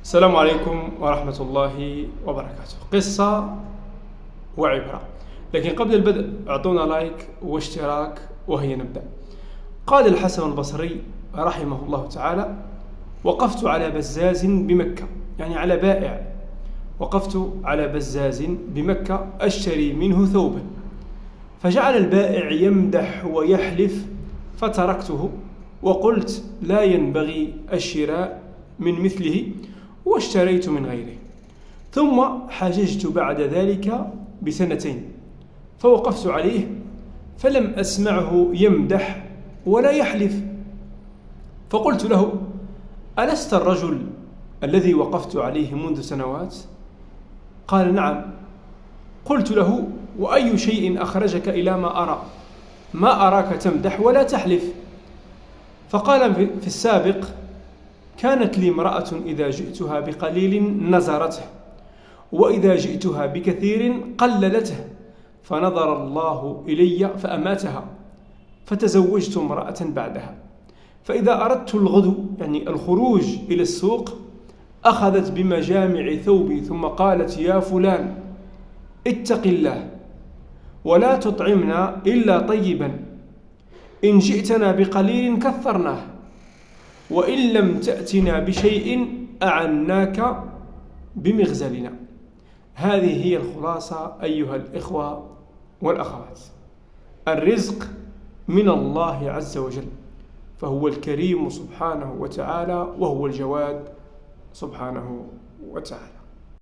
السلام عليكم ورحمة الله وبركاته. قصة وعبرة، لكن قبل البدء اعطونا لايك واشتراك وهيا نبدأ. قال الحسن البصري رحمه الله تعالى: وقفت على بزاز بمكة، يعني على بائع، وقفت على بزاز بمكة أشتري منه ثوبا، فجعل البائع يمدح ويحلف، فتركته وقلت لا ينبغي الشراء من مثله، واشتريت من غيره. ثم حججت بعد ذلك بسنتين، فوقفت عليه فلم أسمعه يمدح ولا يحلف، فقلت له: ألست الرجل الذي وقفت عليه منذ سنوات؟ قال: نعم. قلت له: وأي شيء أخرجك إلى ما أرى؟ ما أراك تمدح ولا تحلف. فقال: في السابق كانت لي امرأة إذا جئتها بقليل نزرته، وإذا جئتها بكثير قللته، فنظر الله إلي فأماتها، فتزوجت امرأة بعدها، فإذا أردت الغدو، يعني الخروج إلى السوق، أخذت بمجامع ثوبي ثم قالت: يا فلان اتق الله ولا تطعمنا إلا طيبا، إن جئتنا بقليل كثرناه، وإن لم تأتنا بشيء أعناك بمغزلنا. هذه هي الخلاصة أيها الإخوة والأخوات. الرزق من الله عز وجل، فهو الكريم سبحانه وتعالى، وهو الجواد سبحانه وتعالى.